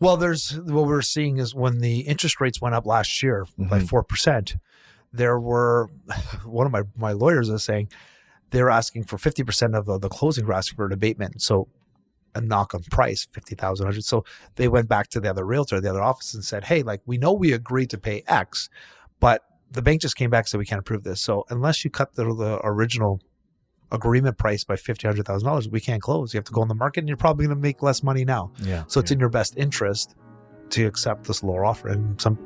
Well, what we're seeing is when the interest rates went up last year by 4%, there were, one of my lawyers was saying, they're asking for 50% of the closing costs for an abatement. So a knock on price, 50,000, 100. So they went back to the other realtor, the other office, and said, hey, like, we know we agreed to pay X, but the bank just came back and said we can't approve this. So unless you cut the original agreement price by $50,000, $100,000, we can't close. You have to go on the market, and you're probably going to make less money now. Yeah. So it's in your best interest to accept this lower offer, and some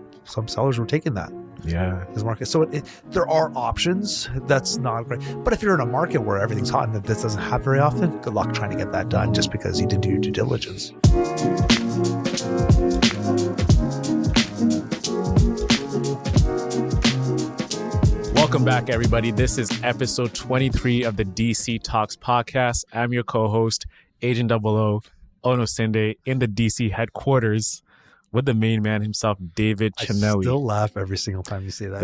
sellers were taking that. Yeah. This market. So there are options. That's not great. But if you're in a market where everything's hot and this doesn't happen very often, good luck trying to get that done just because you didn't do your due diligence. Welcome back, everybody. This is episode 23 of the DC Talks podcast. I'm your co-host, Agent 00, Onosinde, in the DC headquarters with the main man himself, David Chinelli. I still laugh every single time you say that.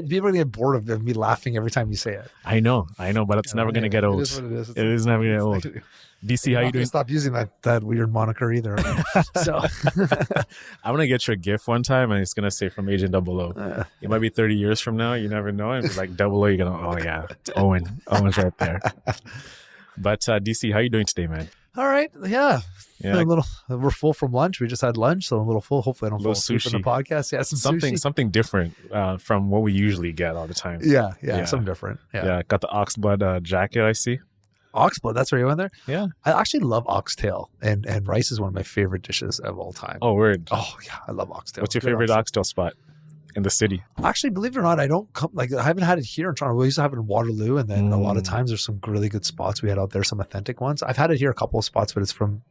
People are going to get bored of me laughing every time you say it. I know, but it's never going to get old. It is what it is. It is never going to get old. DC, how you doing? Stop using that weird moniker either. So I'm going to get you a gift one time, and it's going to say from Agent 00. It might be 30 years from now. You never know. And it's like 00, you're going to, oh yeah, it's Owen. Owen's right there. But DC, how you doing today, man? All right. Yeah. Yeah. We're full from lunch. We just had lunch, so I'm a little full. Hopefully I don't fall asleep in the podcast. Yeah, something different from what we usually get all the time. Yeah. Something different. Yeah. Got the oxblood jacket, I see. Oxblood, that's where you went there? Yeah. I actually love oxtail, and rice is one of my favorite dishes of all time. Oh, word. Oh, yeah. I love oxtail. What's your favorite oxtail spot in the city? Actually, believe it or not, I haven't had it here in Toronto. We used to have it in Waterloo, and then a lot of times there's some really good spots we had out there, some authentic ones. I've had it here a couple of spots, but it's from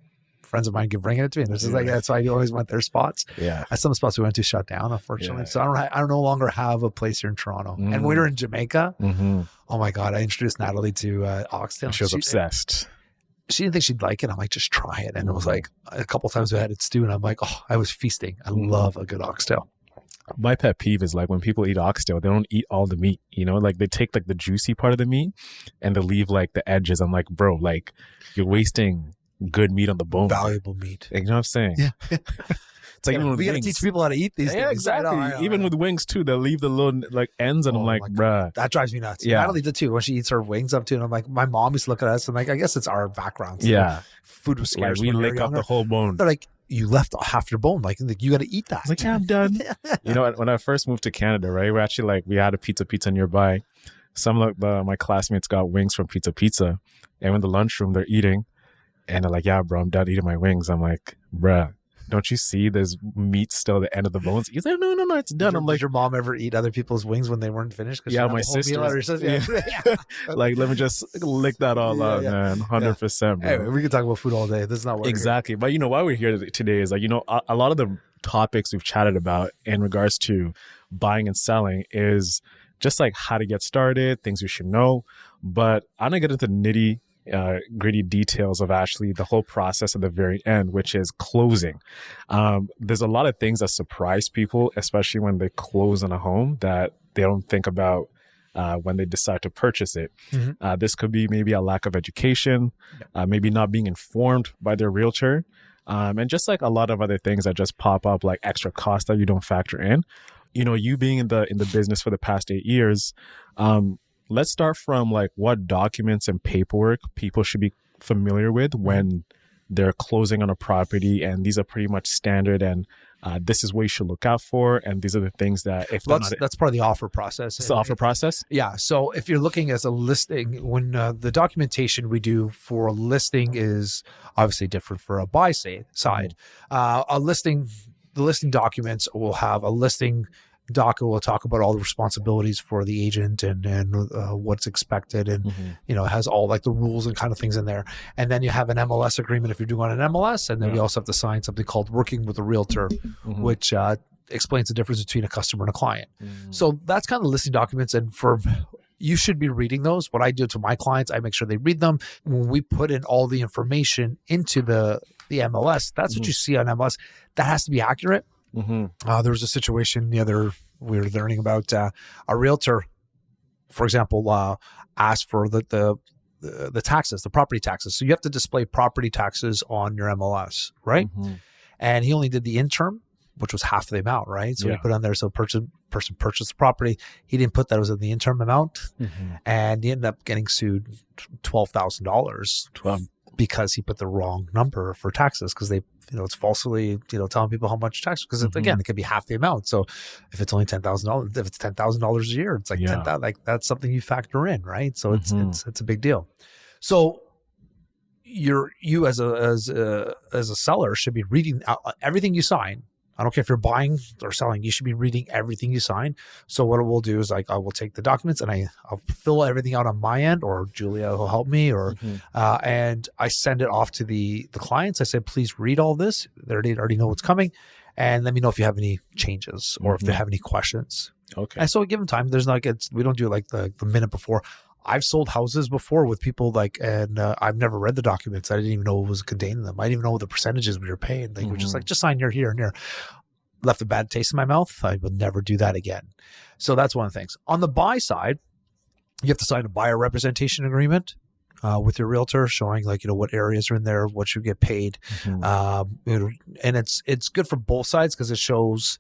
friends of mine bringing it to me. And it's just like, that's why I always went their spots. Yeah. Some spots we went to shut down, unfortunately. So I don't no longer have a place here in Toronto. And when we were in Jamaica, oh my God, I introduced Natalie to oxtail. She was obsessed. She didn't think she'd like it. I'm like, just try it. And it was like a couple of times we had it stew, and I'm like, oh, I was feasting. I love a good oxtail. My pet peeve is like when people eat oxtail, they don't eat all the meat, like they take like the juicy part of the meat and they leave like the edges. I'm like, bro, like you're wasting good meat on the bone. Valuable meat. You know what I'm saying? Yeah. It's like even with we got to teach people how to eat these things. Yeah, exactly. I know. Even with wings too, they'll leave the little like ends, and I'm like, bruh. That drives me nuts. Yeah. Natalie did too when she eats her wings up too. And I'm like, my mom used to look at us and like, I guess it's our background. So yeah. Food was scarce. Like we lick up the whole bone. They're like, you left half your bone. Like you got to eat that. I was like, yeah, I'm done. When I first moved to Canada, right? We actually we had a pizza nearby. Some of my classmates got wings from Pizza. And in the lunchroom, they're eating. And they're like, yeah, bro, I'm done eating my wings. I'm like, bruh, don't you see there's meat still at the end of the bones? He's like, no, it's done. I'm like, did your mom ever eat other people's wings when they weren't finished? Yeah, my sister. Like, let me just lick that all out, man. 100%. Bro. Anyway, we can talk about food all day. This is not what exactly. But why we're here today is like, a lot of the topics we've chatted about in regards to buying and selling is just like how to get started, things you should know. But I'm gonna get into nitty gritty details of actually the whole process at the very end, which is closing. There's a lot of things that surprise people, especially when they close on a home that they don't think about when they decide to purchase it. This could be maybe a lack of education, maybe not being informed by their realtor, and just like a lot of other things that just pop up, like extra costs that you don't factor in. You being in the business for the past 8 years, let's start from like what documents and paperwork people should be familiar with when they're closing on a property, and these are pretty much standard, and this is what you should look out for, and these are the things that that's part of the offer process. It's the offer process? Yeah. So if you're looking as a listing, when the documentation we do for a listing is obviously different for a buy side. The listing documents will have a listing docket will talk about all the responsibilities for the agent and what's expected, and it has all like the rules and kind of things in there. And then you have an MLS agreement if you're doing an MLS, and then you also have to sign something called working with a realtor, which explains the difference between a customer and a client. So that's kind of the listing documents, and you should be reading those. What I do to my clients, I make sure they read them. When we put in all the information into the MLS, that's what you see on MLS. That has to be accurate. There was a situation we were learning about a realtor, for example, asked for the taxes, the property taxes. So you have to display property taxes on your MLS, right? and he only did the interim, which was half the amount, right? So he put on there, so person purchased the property. He didn't put that it was in the interim amount, and he ended up getting sued $12,000 because he put the wrong number for taxes, because they, it's falsely, telling people how much tax, because again, it could be half the amount. So if it's only $10,000, if it's $10,000 a year, it's like 10,000, like that's something you factor in, right? So it's a big deal. So you as a seller should be reading everything you sign. I don't care if you're buying or selling, you should be reading everything you sign. So what we'll do is, like, I will take the documents and I'll fill everything out on my end, or Julia will help me, or and I send it off to the clients. I said, please read all this. They already know what's coming, and let me know if you have any changes or if they have any questions. Okay. And so we give them time. There's not, we don't do it like the minute before. I've sold houses before with people, and I've never read the documents. I didn't even know what was contained in them. I didn't even know what the percentages we were paying. They were just like, just sign here and here. Left a bad taste in my mouth. I would never do that again. So that's one of the things. On the buy side, you have to sign a buyer representation agreement with your realtor, showing what areas are in there, what you get paid. And it's good for both sides, because it shows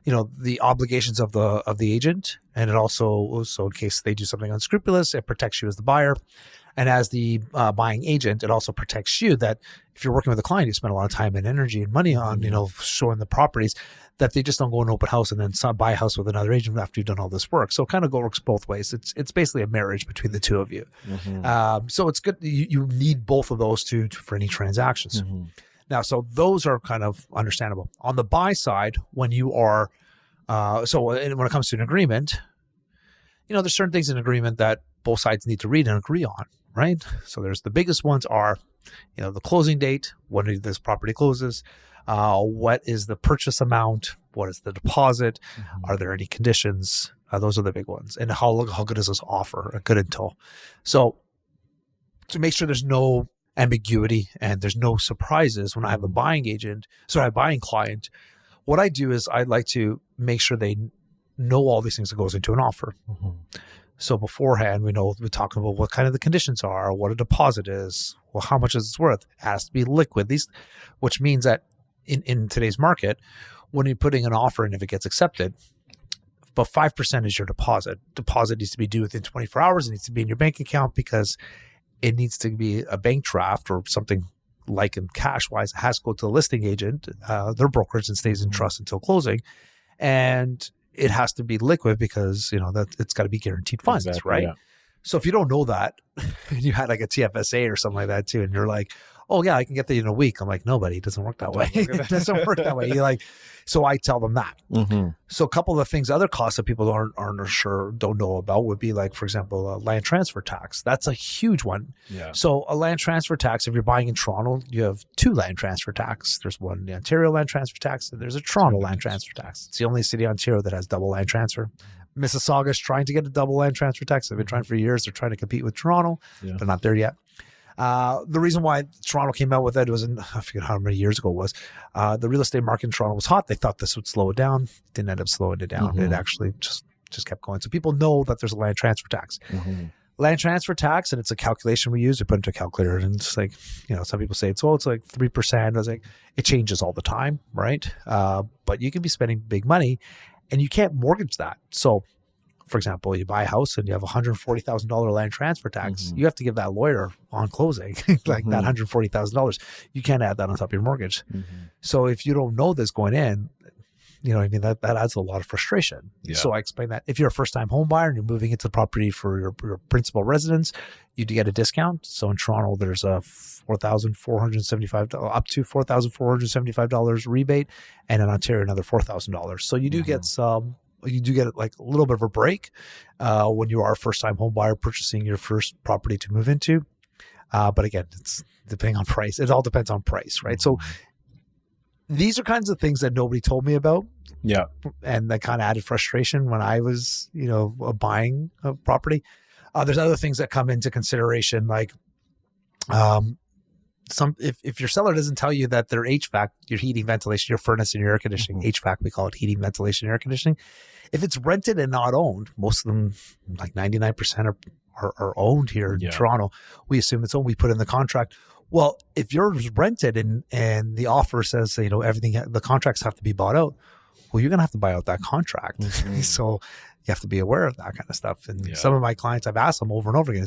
the obligations of the agent, and it also, so in case they do something unscrupulous, it protects you as the buyer. And as the buying agent, it also protects you, that if you're working with a client, you spend a lot of time and energy and money on, showing the properties, that they just don't go in an open house and then buy a house with another agent after you've done all this work. So it kind of works both ways. It's basically a marriage between the two of you. So it's good. You need both of those for any transactions. Now, so those are kind of understandable. On the buy side, when you are, when it comes to an agreement, there's certain things in agreement that both sides need to read and agree on, right? So there's the biggest ones are, the closing date, when this property closes, what is the purchase amount, what is the deposit, are there any conditions? Those are the big ones. And how good is this offer, a good until. So to make sure there's no ambiguity and there's no surprises when I have a buying client, what I do is I like to make sure they know all these things that goes into an offer. So beforehand, we're talking about what kind of the conditions are, what a deposit is, well, how much is it worth? It has to be liquid. Which means that in today's market, when you're putting an offer and if it gets accepted, about 5% is your deposit. Deposit needs to be due within 24 hours. It needs to be in your bank account, because it needs to be a bank draft or something like in cash wise. It has to go to the listing agent, their brokerage, and stays in trust until closing. And it has to be liquid, because that it's got to be guaranteed funds, right? Yeah. So if you don't know that, and you had like a TFSA or something like that too, and you're like, oh yeah, I can get that in a week. I'm like, nobody, it doesn't work that way. It doesn't work that way. So I tell them that. So a couple of the things, other costs that people don't know about would be, like, for example, land transfer tax. That's a huge one. Yeah. So a land transfer tax, if you're buying in Toronto, you have two land transfer tax. There's one, the Ontario land transfer tax, and there's a Toronto land transfer tax. It's the only city in Ontario that has double land transfer. Mississauga is trying to get a double land transfer tax. They've been trying for years. They're trying to compete with Toronto. Yeah. They're not there yet. The reason why Toronto came out with it was I forget how many years ago it was. The real estate market in Toronto was hot. They thought this would slow it down. Didn't end up slowing it down. It actually just kept going. So people know that there's a land transfer tax. Land transfer tax, and it's a calculation we use. We put into a calculator, and it's like, some people say it's like 3%. I was like, it changes all the time, right? But you can be spending big money, and you can't mortgage that. So, for example, you buy a house and you have $140,000 land transfer tax. You have to give that lawyer on closing, like that $140,000. You can't add that on top of your mortgage. So if you don't know this going in, that adds a lot of frustration. Yeah. So I explain that if you're a first-time home buyer and you're moving into the property for your principal residence, you do get a discount. So in Toronto, there's a $4,475 up to $4,475 rebate, and in Ontario another $4,000. So you do get some. You do get like a little bit of a break when you are a first-time home buyer purchasing your first property to move into. But again, it's depending on price. It all depends on price, right? So these are kinds of things that nobody told me about. Yeah. And that kind of added frustration when I was, buying a property. There's other things that come into consideration, like if your seller doesn't tell you that their HVAC, your heating, ventilation, your furnace, and your air conditioning, HVAC, we call it heating, ventilation, air conditioning. If it's rented and not owned, most of them, like 99% are owned here in Toronto. We assume it's owned. We put in the contract. Well, if you're rented and the offer says, everything, the contracts have to be bought out, well, you're going to have to buy out that contract. Mhm. So you have to be aware of that kind of stuff. And Yeah. some of my clients, I've asked them over and over again,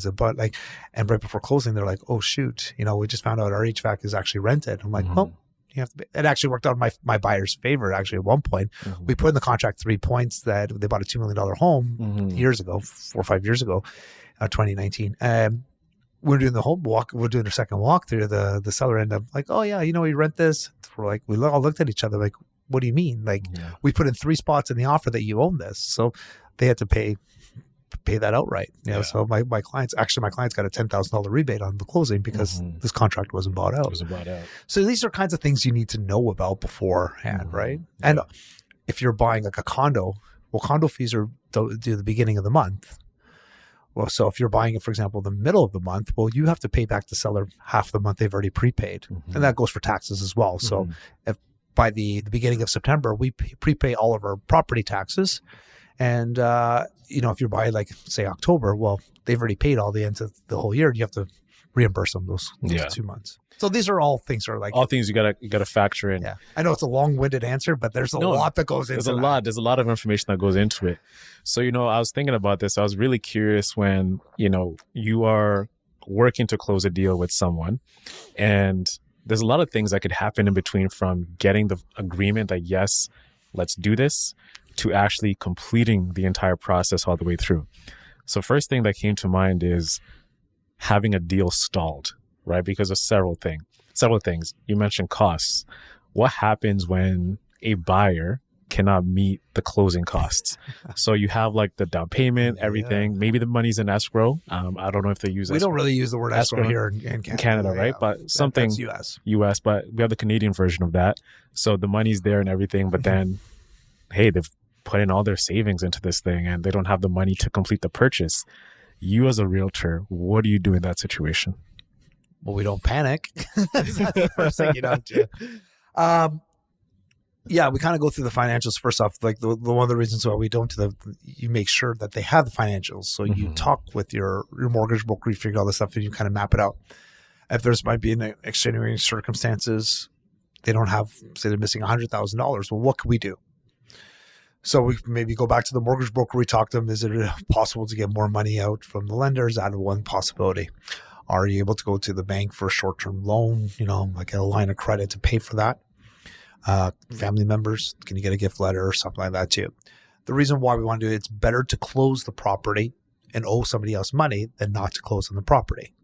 and right before closing, they're like, oh, shoot, we just found out our HVAC is actually rented. I'm like, Mhm. well, you have to be. It actually worked out in my buyer's favor. Actually, at one point, Mhm. we put in the contract 3 points that they bought a $2 million home Mhm. years ago, 4 or 5 years ago, 2019. We're doing the home walk. We're doing our second walk through the seller end up like, oh yeah, we rent this. We're like, we all looked at each other like, what do you mean? Like, Yeah. we put in 3 spots in the offer that you own this. So they had to pay that outright. Yeah. So my clients got a $10,000 rebate on the closing because Mhm. this contract wasn't bought It out. was about out. So these are kinds of things you need to know about beforehand, Mhm. right? Yeah. And if you're buying like a condo, well, condo fees are due the beginning of the month. Well, so if you're buying it, for example, the middle of the month, well, you have to pay back the seller half the month they've already prepaid. Mhm. And that goes for taxes as well. So Mhm. if by the beginning of September, we prepay all of our property taxes. And, if you're buying like, say, October, well, they've already paid all the end of the whole year. You have to reimburse them those Yeah. 2 months. So these are all things that are like, all things you gotta factor in. yeah, I know it's a long-winded answer, but there's a No, lot that goes into There's a that. lot. There's a lot of information that goes into it. So, I was thinking about this. I was really curious when, you are working to close a deal with someone, and there's a lot of things that could happen in between, from getting the agreement that, yes, let's do this, to actually completing the entire process all the way through. So first thing that came to mind is having a deal stalled, right? Because of several things. You mentioned costs. What happens when a buyer cannot meet the closing costs? So you have like the down payment, everything. Maybe the money's in escrow. I don't know if they use We escrow don't really use the word escrow here in Canada, right? yeah. But something That's US. US, but we have the Canadian version of that. So the money's there and everything, but then, hey, they've put in all their savings into this thing and they don't have the money to complete the purchase. You as a realtor, what do you do in that situation? Well, we don't panic. That's the first thing you don't do. Yeah, we kind of go through the financials first off. Like the one of the reasons why we don't you make sure that they have the financials. So you Mhm. talk with your mortgage broker, you figure all this stuff, and you kind of map it out. If there's might be an extenuating circumstances, they don't have, say they're missing $100,000. Well, what can we do? So we maybe go back to the mortgage broker. We talk to them. Is it possible to get more money out from the lenders? Out of one possibility. Are you able to go to the bank for a short-term loan, like a line of credit to pay for that? Family members, can you get a gift letter or something like that too? The reason why we want to do it, it's better to close the property and owe somebody else money than not to close on the property,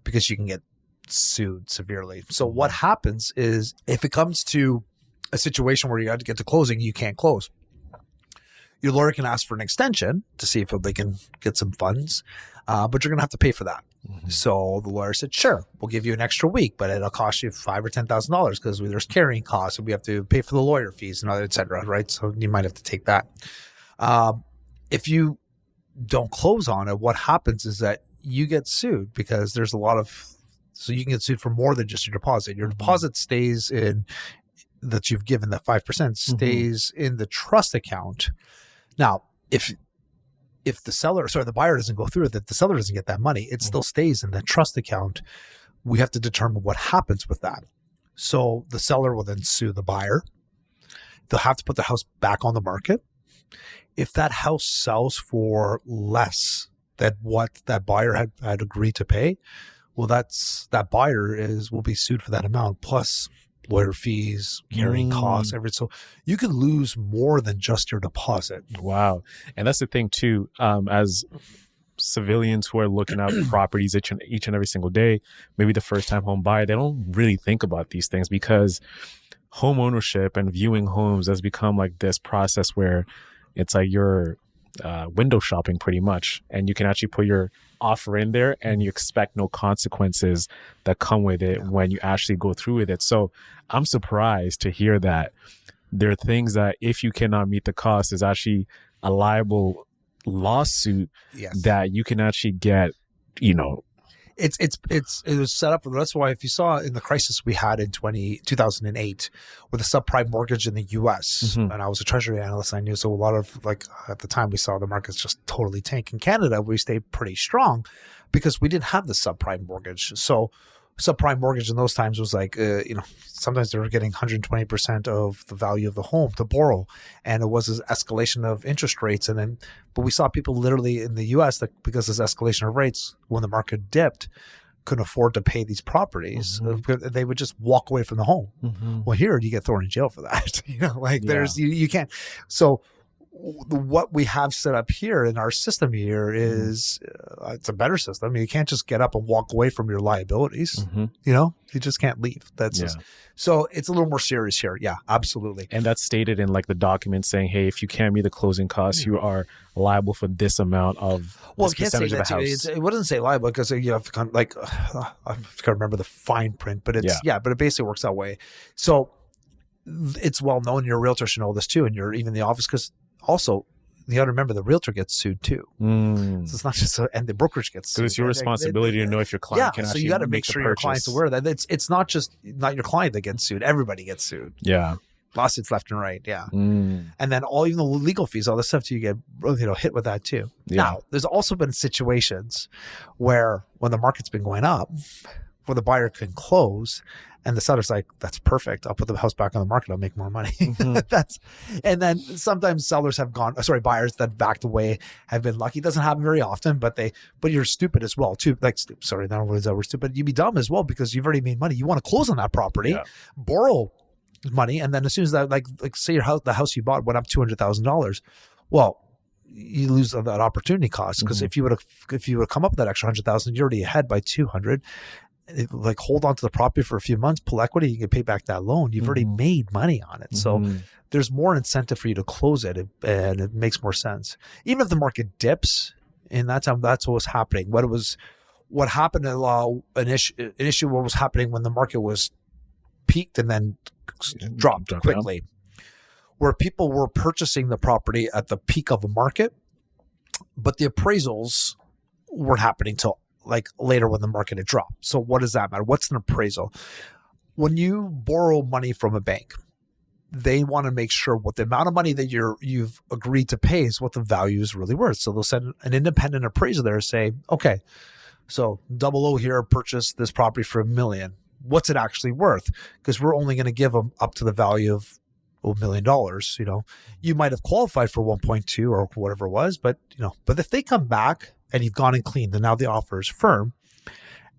because you can get sued severely. So what happens is, if it comes to a situation where you got to get to closing, you can't close. Your lawyer can ask for an extension to see if they can get some funds, but you're going to have to pay for that. Mhm. So the lawyer said, sure, we'll give you an extra week, but it'll cost you $5,000 or $10,000 because there's carrying costs and we have to pay for the lawyer fees and et cetera, right? So you might have to take that. If you don't close on it, what happens is that you get sued, because there's a lot of, so you can get sued for more than just your deposit. Your deposit stays in, that you've given, that 5% stays in the trust account. Now, if the buyer doesn't go through it, that the seller doesn't get that money, it still stays in the trust account. We have to determine what happens with that. So the seller will then sue the buyer. They'll have to put the house back on the market. If that house sells for less than what that buyer had agreed to pay, well, that buyer will be sued for that amount, plus lawyer fees, carrying costs, everything. So you could lose more than just your deposit. Wow. And that's the thing too, as civilians who are looking at properties each and every single day, maybe the first time home buyer, they don't really think about these things, because home ownership and viewing homes has become like this process where it's like you're window shopping pretty much, and you can actually put your offer in there and you expect no consequences that come with it when you actually go through with it. So I'm surprised to hear that there are things that, if you cannot meet the cost, is actually a liable lawsuit that you can actually get, It was set up. That's why, if you saw in the crisis we had in 2008 with a subprime mortgage in the US, and I was a treasury analyst, I knew. So a lot of, at the time, we saw the markets just totally tank. In Canada, we stayed pretty strong because we didn't have the subprime mortgage. So subprime mortgage in those times was like, sometimes they were getting 120% of the value of the home to borrow. And it was this escalation of interest rates. But we saw people literally in the US that because of this escalation of rates, when the market dipped, couldn't afford to pay these properties. They would just walk away from the home. Well, here you get thrown in jail for that. You can't. So what we have set up here in our system here is it's a better system. You can't just get up and walk away from your liabilities. You just can't leave. So it's a little more serious here. Yeah, absolutely. And that's stated in like the document saying, hey, if you can't meet the closing costs, you are liable for this amount of this percentage of the house. It wouldn't say liable because you have to kind of like, I can't remember the fine print, but but it basically works that way. So it's well known. Your realtor should know this too. And you're even the office, because also, you got to remember the realtor gets sued too. So it's not just and the brokerage gets sued. Because it's your responsibility to know if your client can actually so you got to make sure your client's aware that it's not your client that gets sued. Everybody gets sued. Yeah. Lawsuits left and right. Yeah. And then even the legal fees, all this stuff too, you get hit with that too. Yeah. Now, there's also been situations where when the market's been going up, where the buyer can close and the seller's like, that's perfect. I'll put the house back on the market. I'll make more money. And then sometimes sellers have buyers that backed away have been lucky. It doesn't happen very often, but you're stupid as well too. Like, sorry, not always that we're stupid. You'd be dumb as well because you've already made money. You want to close on that property, borrow money. And then as soon as that, like say the house you bought went up $200,000. Well, you lose that opportunity cost because if you would have come up with that extra 100,000, you're already ahead by 200. Like hold on to the property for a few months, pull equity, you can pay back that loan. You've already made money on it. So there's more incentive for you to close it, and it makes more sense. Even if the market dips in that time, that's what was happening. What happened an issue what was happening when the market was peaked and then dropped quickly, where people were purchasing the property at the peak of the market, but the appraisals weren't happening till like later when the market had dropped. So what does that matter? What's an appraisal? When you borrow money from a bank, they want to make sure what the amount of money that you've agreed to pay is what the value is really worth. So they'll send an independent appraiser there and say, okay, so Double O here purchased this property for $1 million. What's it actually worth? Because we're only going to give them up to the value of $1 million. You might have qualified for 1.2 or whatever it was, but if they come back and you've gone and cleaned, and now the offer is firm,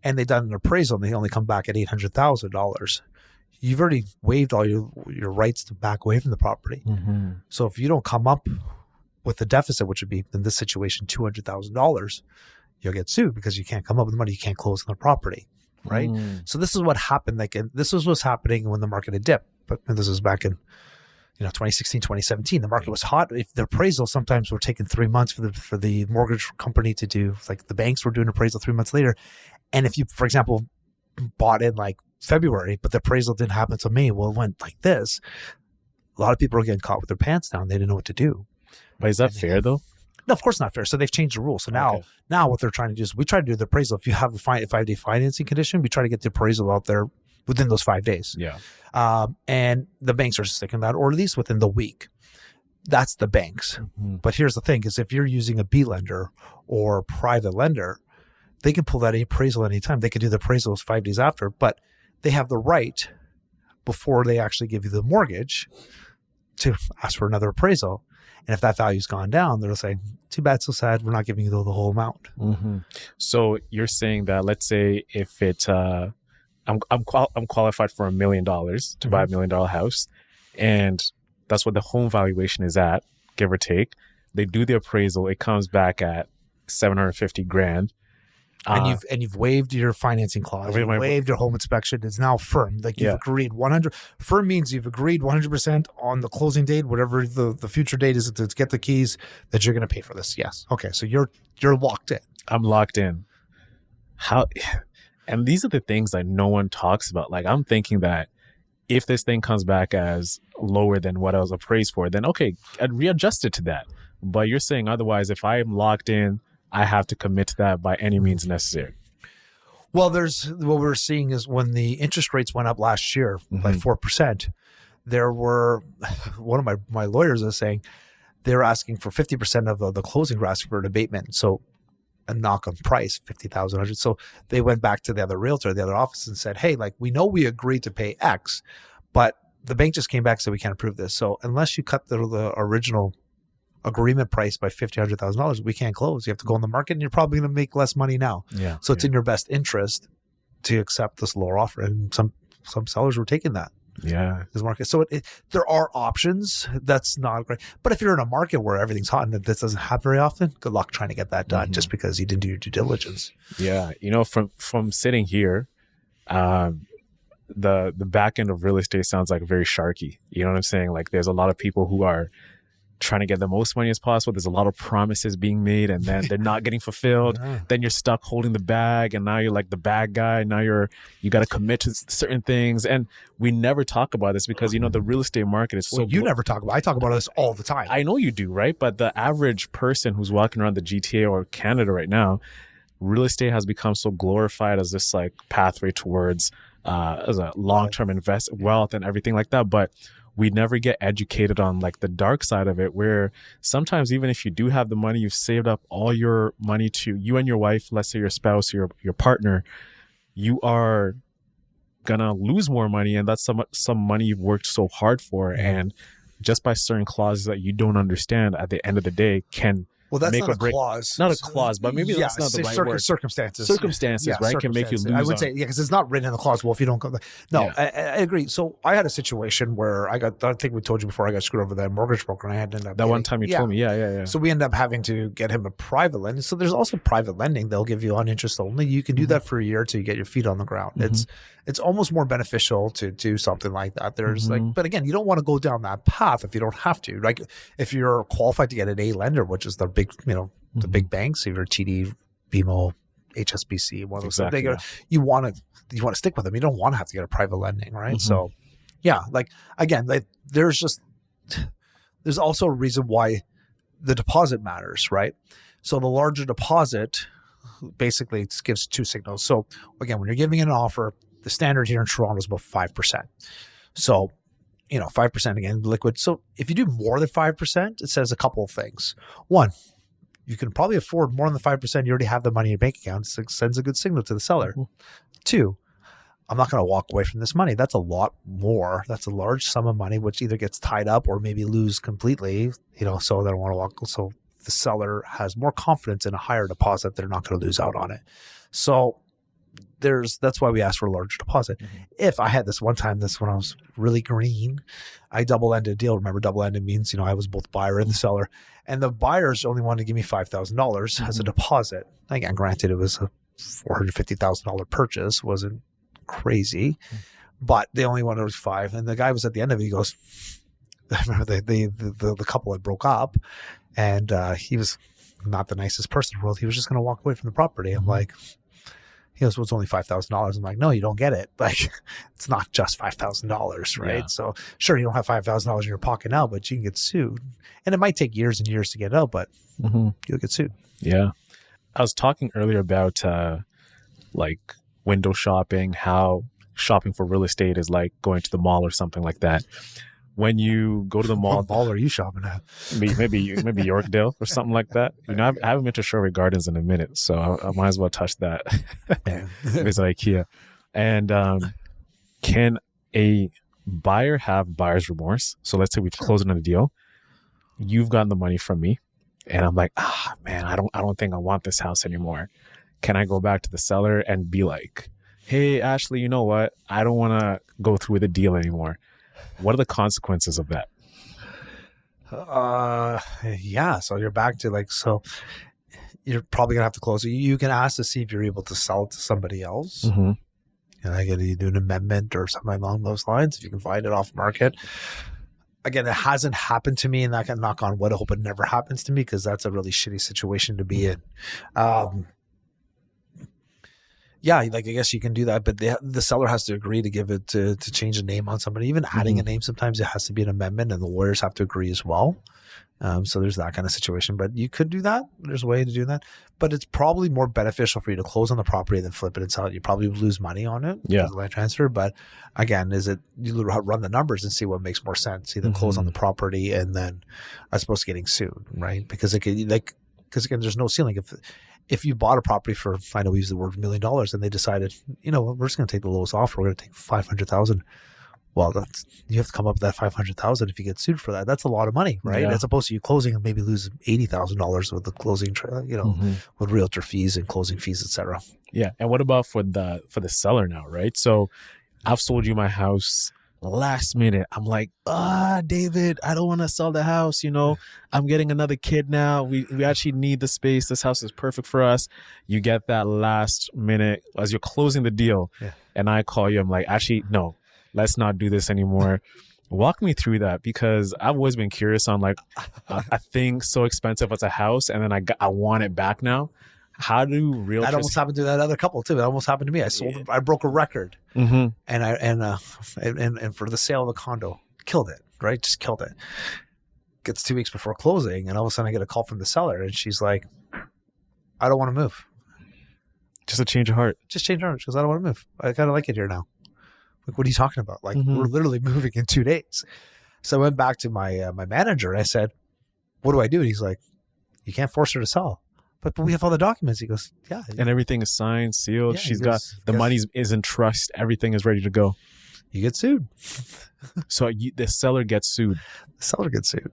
and they've done an appraisal and they only come back at $800,000, you've already waived all your rights to back away from the property. So if you don't come up with the deficit, which would be in this situation $200,000, you'll get sued because you can't come up with the money. You can't close on the property, right? So this is what happened. This was what's happening when the market had dipped. But this was back in 2016, 2017, the market was hot. If the appraisal sometimes were taking 3 months for the mortgage company to do, like the banks were doing appraisal 3 months later. And if you, for example, bought in like February, but the appraisal didn't happen until May, well, it went like this. A lot of people are getting caught with their pants down. They didn't know what to do. But is that fair though? No, of course not fair. So they've changed the rules. So now what they're trying to do is we try to do the appraisal. If you have a 5-day financing condition, we try to get the appraisal out there within those 5 days. Yeah. And the banks are sticking that, or at least within the week. That's the banks. But here's the thing is if you're using a B lender or a private lender, they can pull that appraisal anytime. They can do the appraisals 5 days after, but they have the right before they actually give you the mortgage to ask for another appraisal. And if that value's gone down, they'll say, too bad, so sad. We're not giving you the whole amount. So you're saying that, let's say if it, I'm qualified for $1 million to buy $1 million house, and that's what the home valuation is at, give or take. They do the appraisal, it comes back at $750,000. And you've waived your financing clause. You've waived your home inspection. It's now firm. Like you've agreed 100. Firm means you've agreed 100% on the closing date, whatever the future date is to get the keys, that you're going to pay for this. Yes. Okay. So you're locked in. I'm locked in. And these are the things that no one talks about. Like I'm thinking that if this thing comes back as lower than what I was appraised for, then okay, I'd readjust it to that. But you're saying otherwise, if I am locked in, I have to commit to that by any means necessary. Well, what we're seeing is when the interest rates went up last year by 4%, there were, one of my lawyers was saying, they're asking for 50% of the closing were asking for an abatement. So a knock on price, 50,000, 100. So they went back to the other realtor, the other office, and said, hey, like, we know we agreed to pay X, but the bank just came back and said we can't approve this. So unless you cut the original agreement price by $50,000, $100,000, we can't close. You have to go on the market, and you're probably going to make less money now. Yeah. So it's in your best interest to accept this lower offer. And some sellers were taking that. Yeah. This market. So there are options. That's not great. But if you're in a market where everything's hot and this doesn't happen very often, good luck trying to get that done just because you didn't do your due diligence. Yeah. You know, from sitting here, the back end of real estate sounds like very sharky. You know what I'm saying? Like there's a lot of people who are trying to get the most money as possible. There's a lot of promises being made and then they're not getting fulfilled. Yeah. Then you're stuck holding the bag and now you're like the bad guy. Now you got to commit to certain things. And we never talk about this because, you know, the real estate market is so... Well, you never talk about it. I talk about this all the time. I know you do, right? But the average person who's walking around the GTA or Canada right now, real estate has become so glorified as this like pathway towards as a long-term wealth and everything like that. But we never get educated on like the dark side of it, where sometimes even if you do have the money, you've saved up all your money to you and your wife, let's say your spouse, your partner, you are gonna lose more money, and that's some money you've worked so hard for, and just by certain clauses that you don't understand, at the end of the day, can that's make not a break. Clause. Not a clause, but maybe that's not the right word. Circumstances. Circumstances, right? Can make you lose. I would say, because it's not written in the clause. Well, if you don't go, no, I agree. So I had a situation where I think we told you before, I got screwed over the mortgage broker, and I had to end up one time you told me, yeah. So we ended up having to get him a private lending. So there's also private lending. They'll give you on interest only. You can do that for a year till you get your feet on the ground. It's almost more beneficial to do something like that. There's but again, you don't want to go down that path if you don't have to. Like if you're qualified to get an A lender, which is the big, the big banks, either TD, BMO, HSBC, one of those. Exactly, you want to stick with them. You don't want to have to get a private lending, right? So, yeah, like again, like there's also a reason why the deposit matters, right? So the larger deposit basically gives two signals. So again, when you're giving an offer, the standard here in Toronto is about 5%. So 5% again, liquid. So if you do more than 5%, it says a couple of things. One, you can probably afford more than the 5%. You already have the money in your bank account. It sends a good signal to the seller. Two, I'm not going to walk away from this money. That's a lot more. That's a large sum of money, which either gets tied up or maybe lose completely, so they don't want to walk. So the seller has more confidence in a higher deposit. They're not going to lose out on it. So that's why we ask for a large deposit. If I had this one time, when I was really green, I double-ended a deal. Remember, double-ended means, I was both buyer and the seller, and the buyers only wanted to give me $5,000 as a deposit. Again, granted, it was a $450,000 purchase, wasn't crazy, but they only wanted $5,000. And the guy was at the end of it. He goes, I remember the couple had broke up, and he was not the nicest person in the world. He was just going to walk away from the property. I'm like, he goes, well, it's only $5,000. I'm like, no, you don't get it. Like, it's not just $5,000, right? Yeah. So sure, you don't have $5,000 in your pocket now, but you can get sued. And it might take years and years to get out, but you'll get sued. Yeah. I was talking earlier about like window shopping, how shopping for real estate is like going to the mall or something like that. When you go to the mall, What mall are you shopping at? maybe Yorkdale or something like that. I haven't been to Sherwood Gardens in a minute, so I might as well touch that. It's IKEA. And can a buyer have buyer's remorse? So let's say we've closed on a deal. You've gotten the money from me, and I'm like, man, I don't think I want this house anymore. Can I go back to the seller and be like, hey, Ashley, you know what? I don't want to go through with the deal anymore. What are the consequences of that? So you're back to so you're probably gonna have to close it. You can ask to see if you're able to sell it to somebody else. I get you do an amendment or something along those lines if you can find it off market. Again, it hasn't happened to me, and I can knock on wood. I hope it never happens to me, because that's a really shitty situation to be in. I guess you can do that, but the seller has to agree to give it to change the name on somebody. Even adding a name, sometimes it has to be an amendment, and the lawyers have to agree as well. So there's that kind of situation, but you could do that. There's a way to do that, but it's probably more beneficial for you to close on the property than flip it and sell it. You probably lose money on it, because of land transfer. But again, you run the numbers and see what makes more sense. Either close on the property and then, as opposed to getting sued, right? Because again, there's no ceiling. if you bought a property for, I know we use the word $1 million, and they decided, we're just going to take the lowest offer. We're going to take 500,000. Well, you have to come up with that 500,000 if you get sued for that. That's a lot of money, right? Yeah. As opposed to you closing and maybe lose $80,000 with the closing, with realtor fees and closing fees, etc. Yeah. And what about for the seller now, right? So I've sold you my house last minute. I'm like, David, I don't want to sell the house. I'm getting another kid now. We actually need the space. This house is perfect for us. You get that last minute as you're closing the deal. Yeah. And I call you. I'm like, actually, no, let's not do this anymore. Walk me through that, because I've always been curious on like a thing so expensive as a house, and then I want it back now. How do realtors? That almost happened to that other couple too. It almost happened to me. I broke a record, Mm-hmm. and for the sale of the condo, killed it. Right, just killed it. Gets 2 weeks before closing, and all of a sudden I get a call from the seller, and she's like, "I don't want to move. Just a change of heart. Just change her." She goes, "I don't want to move. I kind of like it here now." Like, what are you talking about? Like, we're literally moving in 2 days. So I went back to my manager and I said, "What do I do?" And he's like, "You can't force her to sell." But we have all the documents. He goes, "Yeah." And everything is signed, sealed. Yeah, She's got the money is in trust. Everything is ready to go. You get sued. So the seller gets sued. The seller gets sued.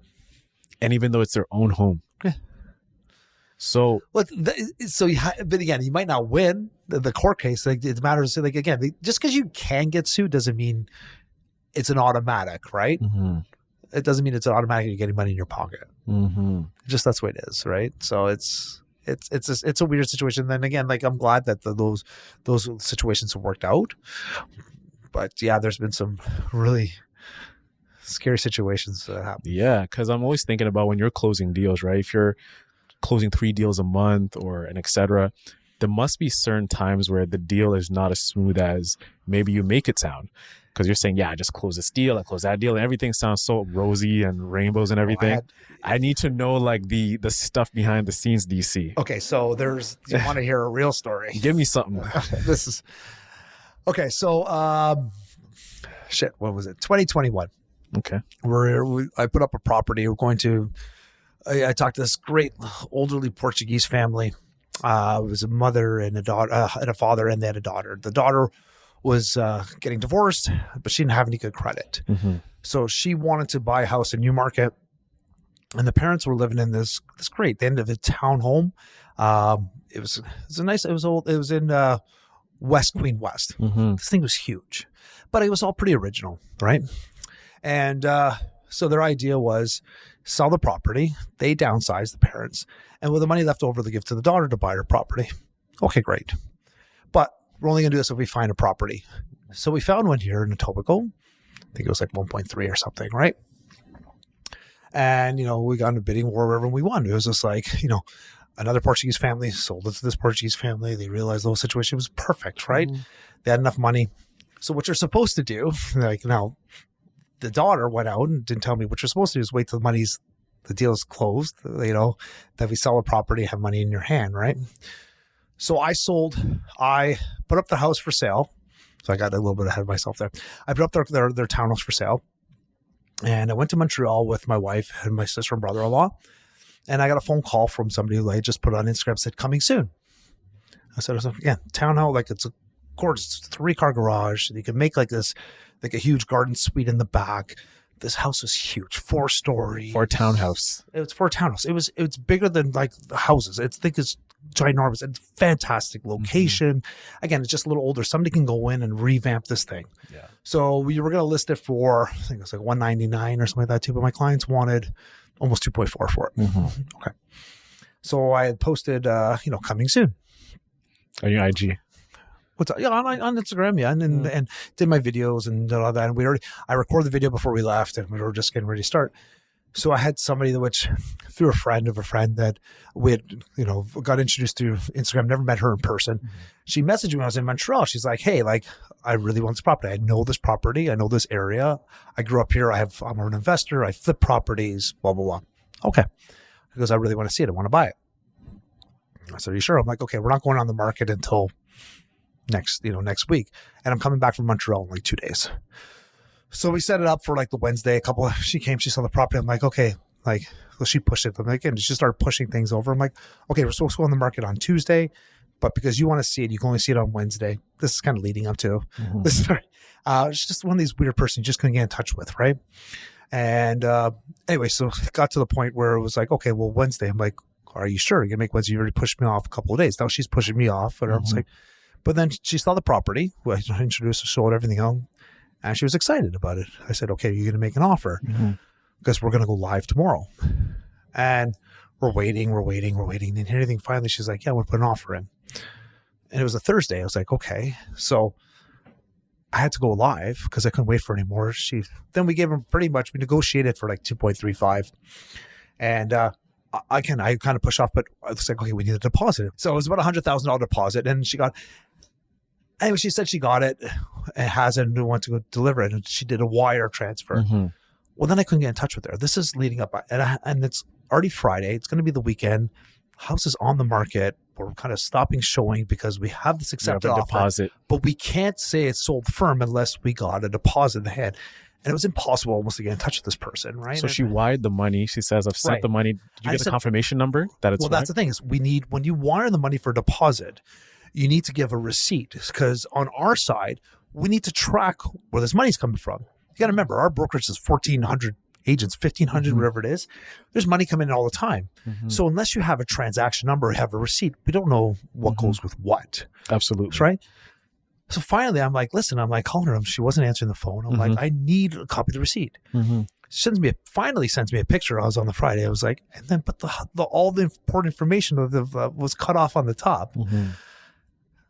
And even though it's their own home. Yeah. So, but again, you might not win the court case. Like, it matters. Like, again, just because you can get sued doesn't mean it's an automatic, right? mm-hmm. It doesn't mean it's an automatic you're getting money in your pocket. Mm-hmm. Just that's the way it is, right? So it's a weird situation. Then again, like, I'm glad that those situations have worked out. But yeah, there's been some really scary situations that happen. Yeah, because I'm always thinking about when you're closing deals, right? If you're closing 3 deals a month and et cetera, there must be certain times where the deal is not as smooth as maybe you make it sound. Because you're saying, yeah, I just close this deal, I close that deal, and everything sounds so rosy and rainbows and everything. I need to know like the stuff behind the scenes, DC. Okay, so you want to hear a real story? Give me something. This is okay. So, what was it? 2021. Okay. I put up a property. We're going to. I talked to this great elderly Portuguese family. It was a mother and a daughter, and a father, and they had a daughter. The daughter was getting divorced, but she didn't have any good credit. Mm-hmm. So she wanted to buy a house in Newmarket, and the parents were living in this great, the end of a townhome. It was old. It was in West Queen West. Mm-hmm. This thing was huge, but it was all pretty original, right? And so their idea was sell the property. They downsized, the parents, and with the money left over, they give to the daughter to buy her property. Okay, great. But we're only going to do this if we find a property. So we found one here in Etobicoke. I think it was like 1.3 or something, right? And, we got into bidding war wherever we won. It was just like, another Portuguese family sold it to this Portuguese family. They realized the whole situation was perfect, right? Mm-hmm. They had enough money. So what you're supposed to do, like now, the daughter went out and didn't tell me what you're supposed to do is wait till the deal is closed, that we sell a property, have money in your hand, right? So I put up the house for sale. So I got a little bit ahead of myself there. I put up their townhouse for sale. And I went to Montreal with my wife and my sister and brother-in-law. And I got a phone call from somebody who I just put on Instagram, said, coming soon. I said, again, townhouse, like it's a gorgeous 3-car garage. You can make like this, like a huge garden suite in the back. This house was huge, 4-story. For a townhouse. It was for a townhouse. It's bigger than like the houses. I think it's ginormous and fantastic location. Mm-hmm. Again, it's just a little older. Somebody can go in and revamp this thing. Yeah. So we were going to list it for, I think it was like $199 or something like that too. But my clients wanted almost 2.4 for it. Mm-hmm. Okay. So I had posted, coming soon. On your IG. On Instagram, yeah, and did my videos and all that. And I recorded the video before we left, and we were just getting ready to start. So I had somebody through a friend of a friend that we had, got introduced through Instagram. Never met her in person. Mm-hmm. She messaged me when I was in Montreal. She's like, "Hey, like, I really want this property. I know this property. I know this area. I grew up here. I'm an investor. I flip properties. Blah blah blah." Okay, because I really want to see it. I want to buy it. I said, "Are you sure?" I'm like, "Okay, we're not going on the market until next week, and I'm coming back from Montreal in like 2 days." So we set it up for like the Wednesday. She came, she saw the property. I'm like, okay, Like, well, she pushed it. I'm like, and she started pushing things over. I'm like, okay, we're supposed to go on the market on Tuesday, but because you want to see it, you can only see it on Wednesday. This is kind of leading up to this. It's just one of these weird persons you just couldn't get in touch with, right? And anyway, so it got to the point where it was like, okay, well, Wednesday. I'm like, are you sure you're gonna make Wednesday? You already pushed me off a couple of days. Now she's pushing me off, and I was like, but then she saw the property. I introduced her, showed everything out, and she was excited about it. I said, okay, you're gonna make an offer because we're gonna go live tomorrow. And we're waiting. Didn't hear anything. Finally, she's like, yeah, we'll put an offer in. And it was a Thursday. I was like, okay. So I had to go live because I couldn't wait for anymore. Then we gave him we negotiated for like 2.35. And I kind of push off, but I was like, okay, we need a deposit. So it was about $100,000 deposit. And anyway, she said she got it and hasn't want to go deliver it. And she did a wire transfer. Well, then I couldn't get in touch with her. This is leading up, and it's already Friday. It's going to be the weekend. House is on the market. We're kind of stopping showing because we have this accepted offer, deposit, but we can't say it's sold firm unless we got a deposit in the hand. And it was impossible almost to get in touch with this person, right? So she wired the money. She says, I've sent the money. Did you get a confirmation number that it's that's the thing is when you wire the money for deposit, you need to give a receipt because on our side, we need to track where this money's coming from. You got to remember, our brokerage is 1,400 agents, 1,500, whatever it is. There's money coming in all the time. So unless you have a transaction number or have a receipt, we don't know what goes with what. Absolutely. Right? So finally, I'm like, listen, calling her. She wasn't answering the phone. I'm like, I need a copy of the receipt. Finally sends me a picture. I was on the Friday. I was like, and then, but all the important information was cut off on the top.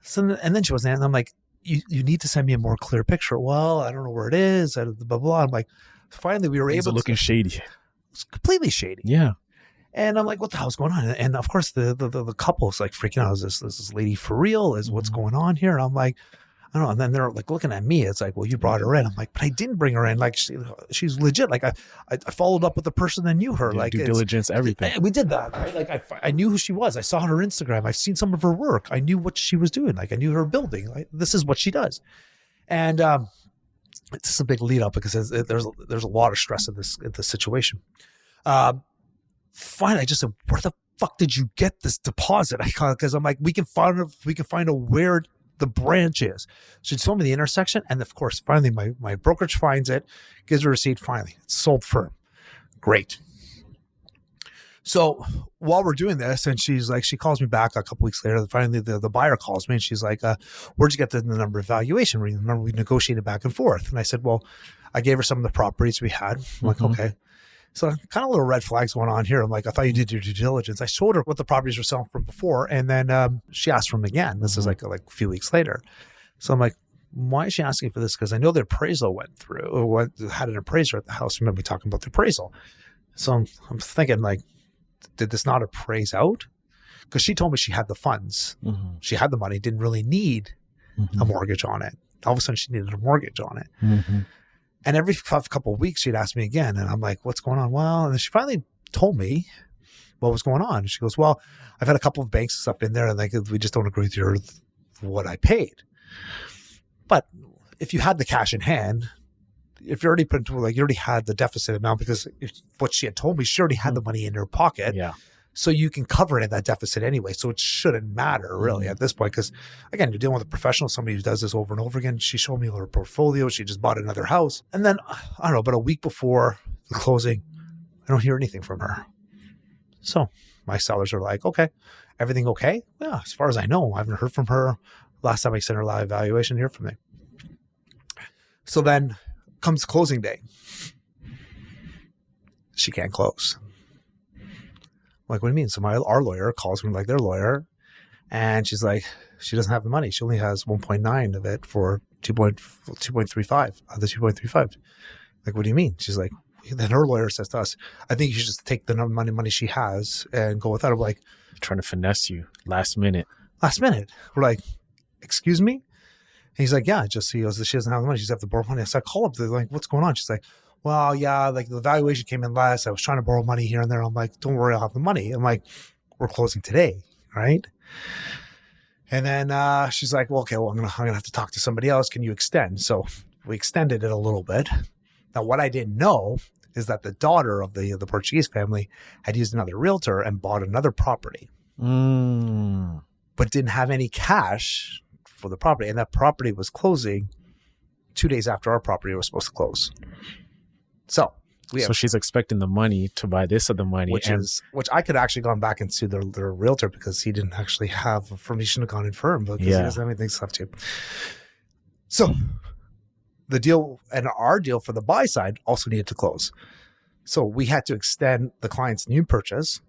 So, and then she wasn't answering. I'm like, you need to send me a more clear picture. Well, I don't know where it is. Blah, blah, blah. I'm like, finally we were able to. Looking shady. It's completely shady. Yeah. And I'm like, what the hell's going on? And of course the couple's like freaking out. Is this lady for real? Is what's going on here? I'm like, I don't know. And then they're like looking at me. It's like, well, you brought her in. I'm like, but I didn't bring her in. Like she's legit. Like I followed up with the person that knew her. Like due diligence, everything. We did that. Right? Like I knew who she was. I saw her Instagram. I've seen some of her work. I knew what she was doing. Like I knew her building. Like this is what she does. And it's a big lead up because there's a lot of stress in this situation. Finally, I just said, where the fuck did you get this deposit? Because I'm like, we can find a where the branch is. She told me the intersection, and of course, finally, my brokerage finds it, gives her a receipt. Finally, it's sold firm. Great. So while we're doing this, and she calls me back a couple weeks later. Finally, the buyer calls me, and she's like, "Where'd you get the number of valuation? Remember, we negotiated back and forth." And I said, "Well, I gave her some of the properties we had." I'm like, "Okay." So kind of little red flags going on here. I'm like, I thought you did your due diligence. I showed her what the properties were selling from before. And then she asked for them again. This is like a few weeks later. So I'm like, why is she asking for this? Because I know the appraisal went through or had an appraiser at the house. Remember me talking about the appraisal. So I'm thinking like, did this not appraise out? Because she told me she had the funds. She had the money, didn't really need a mortgage on it. All of a sudden she needed a mortgage on it. And every couple of weeks, she'd ask me again. And I'm like, what's going on? Well, and then she finally told me what was going on. And she goes, well, I've had a couple of banks and stuff in there. And we just don't agree with what I paid. But if you had the cash in hand, if you already put into you already had the deficit amount because what she had told me, she already had the money in her pocket. Yeah. So you can cover it in that deficit anyway. So it shouldn't matter really at this point. Because again, you're dealing with a professional, somebody who does this over and over again. She showed me her portfolio. She just bought another house. And then, I don't know, about a week before the closing, I don't hear anything from her. So my sellers are like, okay, everything okay? Yeah, as far as I know, I haven't heard from her. Last time I sent her live evaluation, hear from me. So then comes closing day. She can't close. I'm like, what do you mean? So our lawyer calls me like their lawyer, and she's like, she doesn't have the money. She only has 1.9 of it for 2.35, the 2.35. Like, what do you mean? She's like, then her lawyer says to us, I think you should just take the money she has and go with that. I'm like, trying to finesse you last minute. We're like, excuse me? And he's like, yeah, he goes, she doesn't have the money. She's have to borrow money. So I call up. They're like, what's going on? She's like, well, yeah, like the valuation came in less. I was trying to borrow money here and there. I'm like, don't worry, I'll have the money. I'm like, we're closing today, right? And then she's like, well, okay, well, I'm gonna have to talk to somebody else. Can you extend? So we extended it a little bit. Now, what I didn't know is that the daughter of the Portuguese family had used another realtor and bought another property, but didn't have any cash for the property. And that property was closing 2 days after our property was supposed to close. So she's expecting the money to buy this of the money. Which I could actually gone back and sue their realtor because he didn't actually have information to gone infirm because he doesn't have anything left to. So the deal and our deal for the buy side also needed to close. So we had to extend the client's new purchase,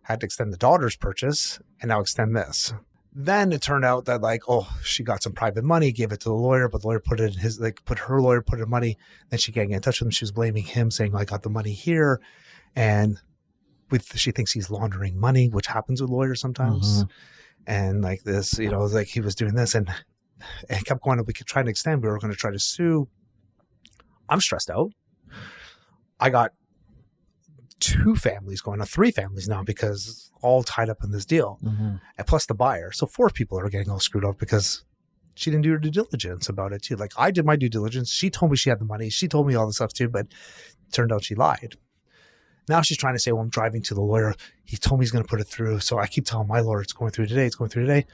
had to extend the daughter's purchase, and now extend this. Then it turned out that she got some private money, gave it to the lawyer, but the lawyer put it in his, her lawyer put her money. Then she can't get in touch with him. She was blaming him, saying, I got the money here. And she thinks he's laundering money, which happens with lawyers sometimes. And like this, he was doing this and it kept going. We kept trying to extend. We were going to try to sue. I'm stressed out. I got 2 families going on, 3 families now because all tied up in this deal, and plus the buyer. So 4 people are getting all screwed up because she didn't do her due diligence about it too. Like I did my due diligence. She told me she had the money. She told me all this stuff too, but it turned out she lied. Now she's trying to say, well, I'm driving to the lawyer. He told me he's going to put it through. So I keep telling my lawyer it's going through today. It's going through today.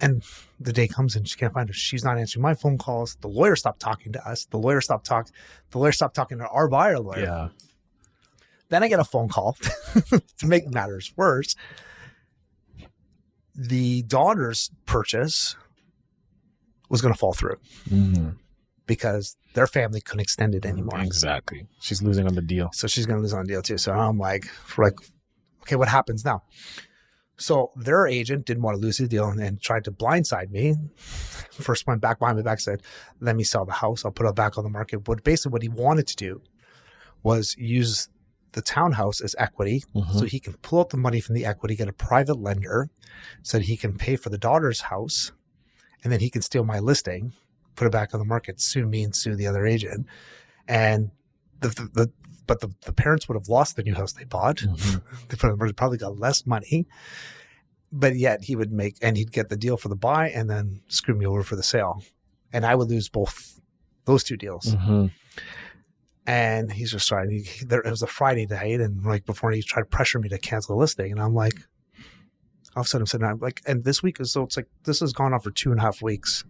And the day comes and she can't find her. She's not answering my phone calls. The lawyer stopped talking to us. The lawyer stopped talking to our buyer lawyer. Yeah. Then I get a phone call to make matters worse. The daughter's purchase was going to fall through because their family couldn't extend it anymore. Exactly. She's losing on the deal. So she's going to lose on the deal too. So I'm like, okay, what happens now? So their agent didn't want to lose the deal and tried to blindside me. First went back behind my back, said, let me sell the house. I'll put it back on the market. But basically what he wanted to do was use the townhouse as equity so he can pull out the money from the equity, get a private lender so that he can pay for the daughter's house, and then he can steal my listing, put it back on the market, sue me and sue the other agent. And the parents would have lost the new house they bought. They probably got less money, but yet he'd get the deal for the buy and then screw me over for the sale. And I would lose both those 2 deals. And he's just trying. It was a Friday night, and before he tried to pressure me to cancel the listing, and I'm like, all of a sudden I'm sitting there, and this week this has gone on for 2.5 weeks.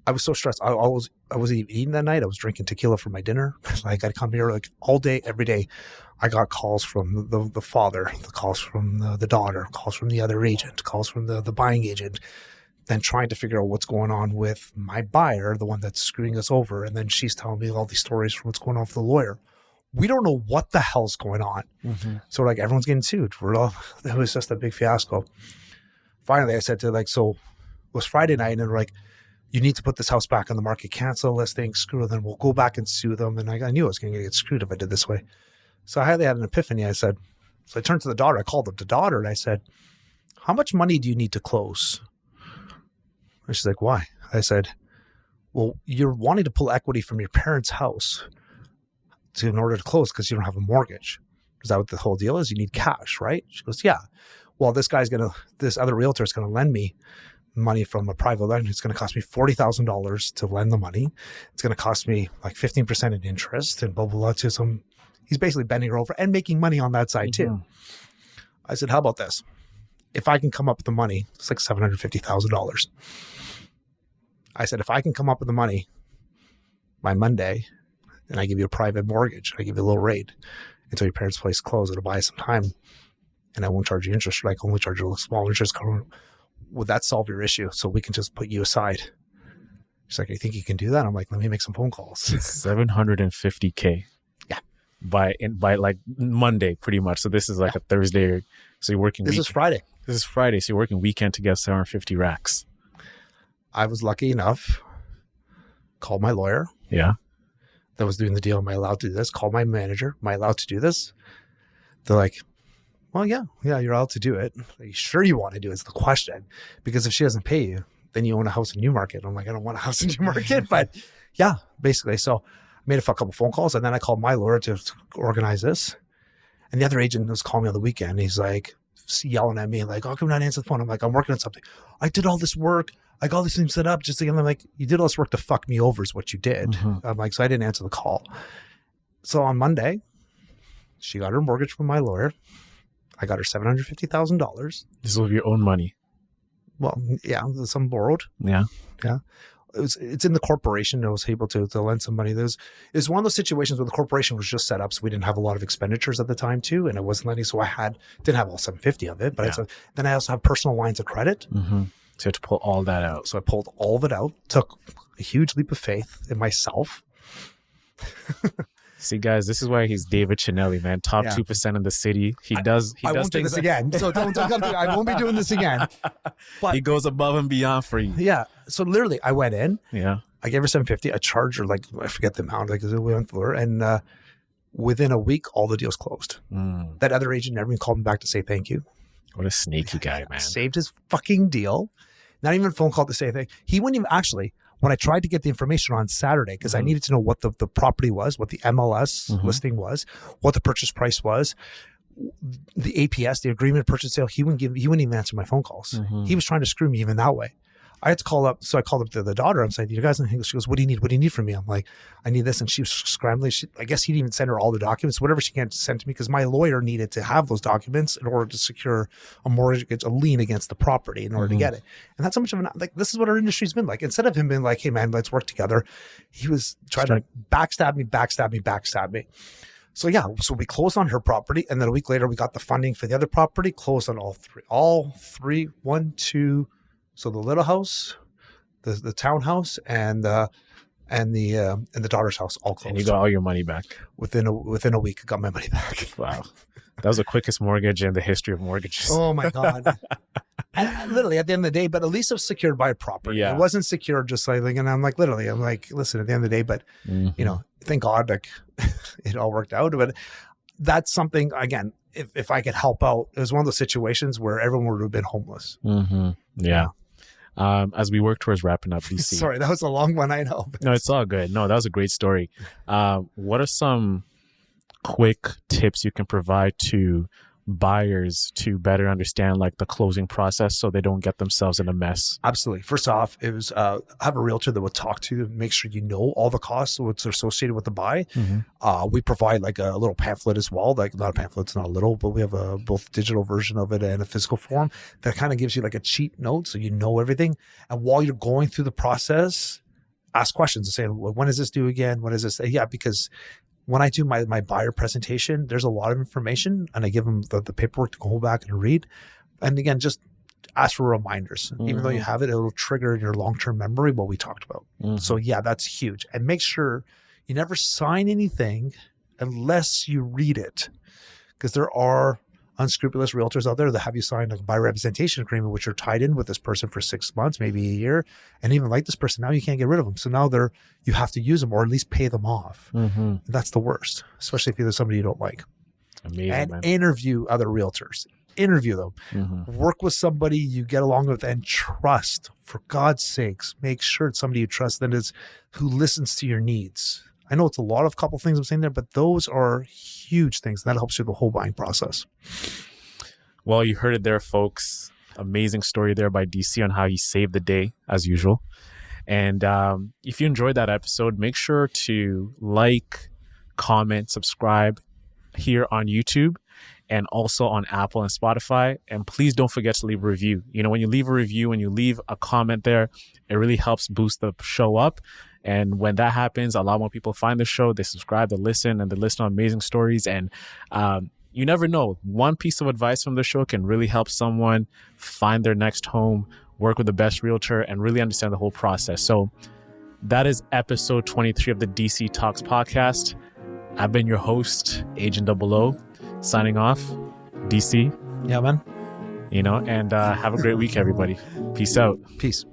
I was so stressed. I wasn't even eating that night. I was drinking tequila for my dinner. I'd come here all day, every day. I got calls from the father, the calls from the daughter, calls from the other agent, calls from the buying agent. Then trying to figure out what's going on with my buyer, the one that's screwing us over. And then she's telling me all these stories from what's going on with the lawyer. We don't know what the hell's going on. So everyone's getting sued. It was just a big fiasco. Finally, I said to so it was Friday night and they're you need to put this house back on the market, cancel the listing, screw them. We'll go back and sue them. And I knew I was going to get screwed if I did this way. So I had an epiphany. I turned to the daughter. I called up the daughter and I said, how much money do you need to close? And she's like, why? I said, well, you're wanting to pull equity from your parents' house in order to close because you don't have a mortgage. Is that what the whole deal is? You need cash, right? She goes, yeah. Well, this other realtor is going to lend me money from a private lender. It's going to cost me $40,000 to lend the money. It's going to cost me 15% in interest and blah, blah, blah. He's basically bending her over and making money on that side too. I said, how about this? If I can come up with the money, it's $750,000. I said, if I can come up with the money by Monday, then I give you a private mortgage. I give you a little rate until your parents' place closes. It'll buy some time, and I won't charge you interest. I can only charge you a small interest. Would that solve your issue? So we can just put you aside. She's like, you think you can do that? I'm like, let me make some phone calls. $750K. Yeah. By Monday, pretty much. So this is a Thursday. So you're working. This is Friday. So you're working weekend to get 750 racks. I was lucky enough. Called my lawyer. Yeah. That was doing the deal. Am I allowed to do this? Called my manager. Am I allowed to do this? They're like, well, yeah, you're allowed to do it. Are you sure you want to do it? Is the question. Because if she doesn't pay you, then you own a house in Newmarket. I'm like, I don't want a house in Newmarket, but yeah, basically. So I made a couple phone calls and then I called my lawyer to organize this. And the other agent was calling me on the weekend. He's like yelling at me, like, how come not answer the phone? I'm like, I'm working on something. I did all this work. I got all these things set up just to get them. Like, you did all this work to fuck me over is what you did. I'm like, so I didn't answer the call. So on Monday, she got her mortgage from my lawyer. I got her $750,000. This was your own money. Well, yeah, some borrowed. Yeah. Yeah. It's in the corporation. I was able to lend some money. It's one of those situations where the corporation was just set up, so we didn't have a lot of expenditures at the time too, and I wasn't lending, so didn't have all 750 of it. But then I also have personal lines of credit. Mm-hmm. So you have to pull all that out. So I pulled all of it out. Took a huge leap of faith in myself. See, guys, this is why he's David Chinelli, man. Top 2% in the city. I won't do this again. So don't come to me. I won't be doing this again. But he goes above and beyond for you. Yeah. So literally, I went in. Yeah. I gave her $750. I charged her I forget the amount. We went through her, and within a week, all the deals closed. That other agent never even called me back to say thank you. What a snaky guy, man. Saved his fucking deal. Not even a phone call to say thank you. He wouldn't even actually. When I tried to get the information on Saturday, because I needed to know what the property was, what the MLS listing was, what the purchase price was, the APS, the agreement of purchase sale, he wouldn't even answer my phone calls. He was trying to screw me even that way. I had to call up. So I called up to the daughter. I'm saying, you guys, she goes, what do you need? What do you need from me? I'm like, I need this. And she was scrambling. I guess he didn't even send her all the documents, whatever she can't send to me, because my lawyer needed to have those documents in order to secure a mortgage, a lien against the property in order to get it. And that's how much of this is what our industry's been like. Instead of him being like, hey man, let's work together, he was trying to backstab me. So yeah, so we closed on her property, and then a week later we got the funding for the other property, closed on all three, 1, 2. So the little house, the townhouse, and the daughter's house all closed. And you got all your money back within a week. I got my money back. Wow, that was the quickest mortgage in the history of mortgages. Oh my god! And literally at the end of the day, but at least it was secured by a property. Yeah. It wasn't secured just like, and I'm like, listen, at the end of the day, but thank God, it all worked out. But that's something, again, if I could help out, it was one of those situations where everyone would have been homeless. Yeah. As we work towards wrapping up, DC. Sorry, that was a long one, I know. No, it's all good. No, that was a great story. What are some quick tips you can provide to buyers to better understand the closing process so they don't get themselves in a mess? Absolutely. First off, it was have a realtor that will talk to you, make sure you know all the costs, what's associated with the buy. We provide a little pamphlet as well, not a pamphlet, it's not a little, but we have a both digital version of it and a physical form that kind of gives you a cheat note so you know everything. And while you're going through the process, ask questions and say, well, when is this due again? When is this? Yeah, because when I do my buyer presentation, there's a lot of information, and I give them the paperwork to go back and read. And again, just ask for reminders. Even though you have it, it'll trigger in your long-term memory what we talked about. So yeah, that's huge. And make sure you never sign anything unless you read it, because there are unscrupulous realtors out there that have you sign a buyer representation agreement, which you're tied in with this person for 6 months, maybe a year, and even like this person, now you can't get rid of them. So now you have to use them or at least pay them off. And that's the worst, especially if there's somebody you don't like. Amazing, and man. Interview other realtors. Interview them. Work with somebody you get along with and trust. For God's sakes, make sure it's somebody you trust that is who listens to your needs. I know it's a lot of couple things I'm saying there, but those are huge things. That helps you the whole buying process. Well, you heard it there, folks. Amazing story there by DC on how he saved the day, as usual. And if you enjoyed that episode, make sure to like, comment, subscribe here on YouTube and also on Apple and Spotify. And please don't forget to leave a review. When you leave a review, when you leave a comment there, it really helps boost the show up. And when that happens, a lot more people find the show, they subscribe, they listen, and they listen to amazing stories. And you never know. One piece of advice from the show can really help someone find their next home, work with the best realtor, and really understand the whole process. So that is episode 23 of the DC Talks podcast. I've been your host, Agent Double O, signing off. DC. Yeah, man. And have a great week, everybody. Peace out. Peace.